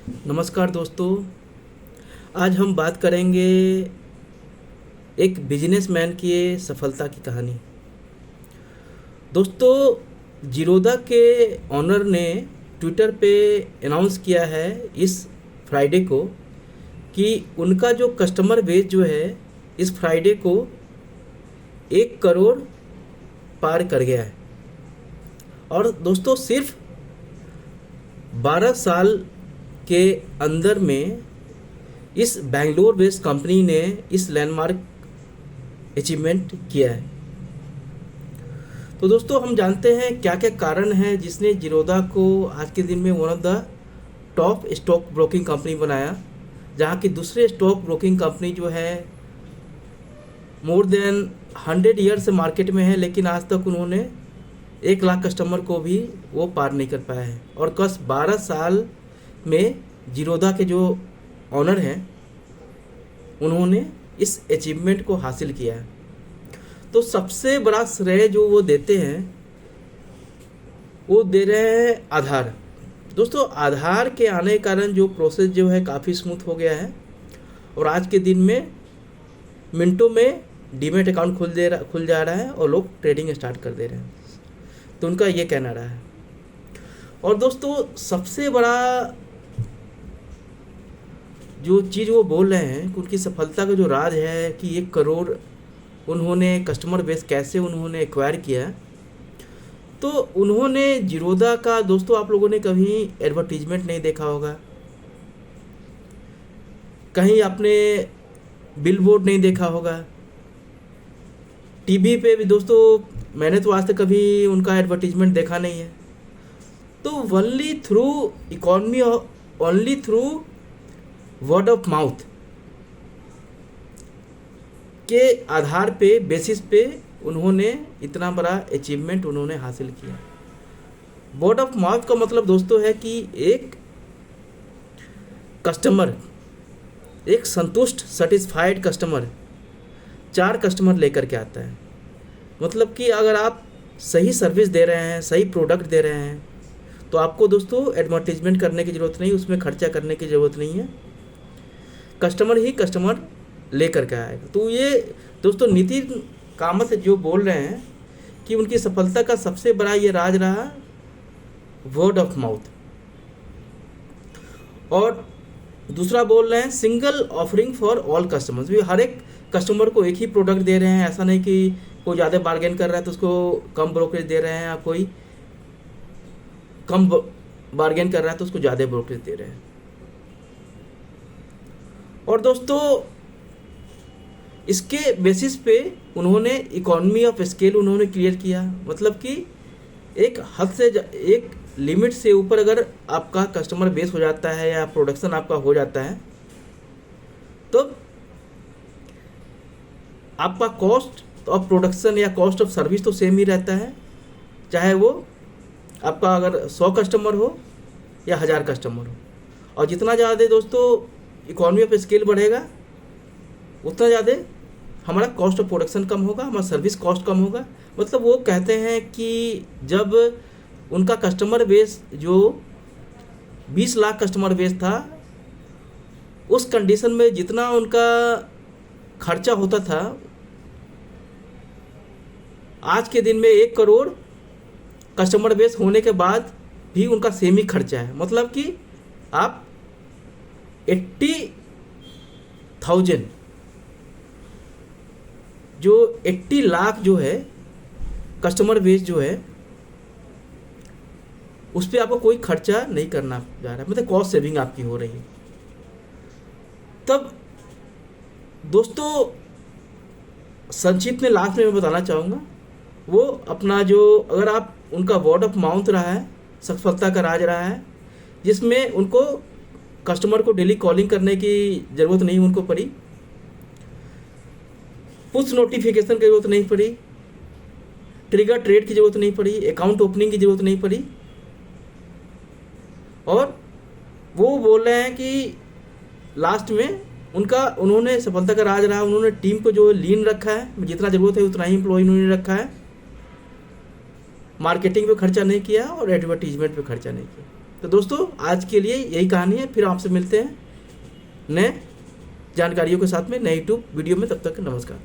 नमस्कार दोस्तों। आज हम बात करेंगे एक बिजनेसमैन की सफलता की कहानी। दोस्तों, जीरोदा के ऑनर ने ट्विटर पे अनाउंस किया है इस फ्राइडे को कि उनका जो कस्टमर बेस जो है इस फ्राइडे को 1 करोड़ पार कर गया है। और दोस्तों, सिर्फ 12 साल के अंदर में इस बेंगलोर बेस्ड कंपनी ने इस लैंडमार्क अचीवमेंट किया है। तो दोस्तों, हम जानते हैं क्या क्या कारण है जिसने जीरोदा को आज के दिन में one of the top stock broking company बनाया, जहाँ की दूसरे स्टॉक ब्रोकिंग कंपनी जो है मोर देन 100 ईयर से मार्केट में है, लेकिन आज तक उन्होंने 1 लाख कस्टमर को भी वो पार नहीं कर पाया है। और कस 12 साल में जीरोदा के जो ऑनर हैं उन्होंने इस अचीवमेंट को हासिल किया है। तो सबसे बड़ा श्रेय जो वो देते हैं वो दे रहे हैं आधार। दोस्तों, आधार के आने के कारण जो प्रोसेस जो है काफ़ी स्मूथ हो गया है और आज के दिन में मिनटों में डीमैट अकाउंट खुल जा रहा है और लोग ट्रेडिंग स्टार्ट कर दे रहे हैं। तो उनका ये कहना रहा है। और दोस्तों, सबसे बड़ा जो चीज़ वो बोल रहे हैं कि उनकी सफलता का जो राज है कि 1 करोड़ उन्होंने कस्टमर बेस कैसे उन्होंने एक्वायर किया। तो उन्होंने जीरोदा का, दोस्तों आप लोगों ने कभी एडवर्टीजमेंट नहीं देखा होगा, कहीं आपने बिलबोर्ड नहीं देखा होगा, टीवी पे भी दोस्तों मैंने तो आज तक कभी उनका एडवर्टीजमेंट देखा नहीं है। तो only through economy, only through word of mouth के आधार पे, बेसिस पे उन्होंने इतना बड़ा अचीवमेंट उन्होंने हासिल किया। वर्ड ऑफ माउथ का मतलब दोस्तों है कि एक कस्टमर, एक संतुष्ट सेटिस्फाइड कस्टमर 4 कस्टमर लेकर के आता है। मतलब कि अगर आप सही सर्विस दे रहे हैं, सही प्रोडक्ट दे रहे हैं, तो आपको दोस्तों एडवर्टीजमेंट करने की ज़रूरत नहीं, उसमें खर्चा करने की ज़रूरत नहीं है। कस्टमर ही कस्टमर लेकर के आएगा। तो ये दोस्तों नितिन कामत जो बोल रहे हैं कि उनकी सफलता का सबसे बड़ा ये राज रहा वर्ड ऑफ माउथ। और दूसरा बोल रहे हैं single offering for all customers. भी हर एक कस्टमर को एक ही प्रोडक्ट दे रहे हैं। ऐसा नहीं कि कोई ज़्यादा बार्गेन कर रहा है तो उसको कम ब्रोकरेज दे रहे हैं, या कोई कम बार्गेन कर रहा है तो उसको ज़्यादा ब्रोकरेज दे रहे हैं। और दोस्तों, इसके बेसिस पे उन्होंने इकोनॉमी ऑफ स्केल उन्होंने क्लियर किया। मतलब कि एक हद से, एक लिमिट से ऊपर अगर आपका कस्टमर बेस हो जाता है या प्रोडक्शन आपका हो जाता है तो आपका कॉस्ट ऑफ प्रोडक्शन या कॉस्ट ऑफ सर्विस तो सेम ही रहता है, चाहे वो आपका अगर 100 कस्टमर हो या 1000 कस्टमर हो। और जितना ज़्यादा दोस्तों इकोनॉमी ऑफ स्केल बढ़ेगा उतना ज़्यादा हमारा कॉस्ट ऑफ प्रोडक्शन कम होगा, हमारा सर्विस कॉस्ट कम होगा। मतलब वो कहते हैं कि जब उनका कस्टमर बेस जो 20 लाख कस्टमर बेस था, उस कंडीशन में जितना उनका खर्चा होता था, आज के दिन में 1 करोड़ कस्टमर बेस होने के बाद भी उनका सेम ही खर्चा है। मतलब कि आप 80,000 जो 80 लाख जो है कस्टमर बेस जो है उस पर आपको कोई खर्चा नहीं करना जा रहा है, मतलब कॉस्ट सेविंग आपकी हो रही है। तब दोस्तों संक्षिप्त में लास्ट में मैं बताना चाहूँगा वो अपना जो, अगर आप उनका वर्ड ऑफ माउथ रहा है, सफलता का राज रहा है, जिसमें उनको कस्टमर को डेली कॉलिंग करने की ज़रूरत नहीं उनको पड़ी, पुश नोटिफिकेशन की ज़रूरत नहीं पड़ी, ट्रिगर ट्रेड की ज़रूरत नहीं पड़ी, अकाउंट ओपनिंग की ज़रूरत नहीं पड़ी। और वो बोल रहे हैं कि लास्ट में उन्होंने सफलता का राज रहा, उन्होंने टीम को जो लीन रखा है, जितना ज़रूरत है उतना ही एम्प्लॉय उन्होंने रखा है, मार्केटिंग पे खर्चा नहीं किया और एडवर्टीजमेंट पे खर्चा नहीं किया। तो दोस्तों आज के लिए यही कहानी है, फिर आपसे मिलते हैं नए जानकारियों के साथ में नए यूट्यूब वीडियो में। तब तक नमस्कार।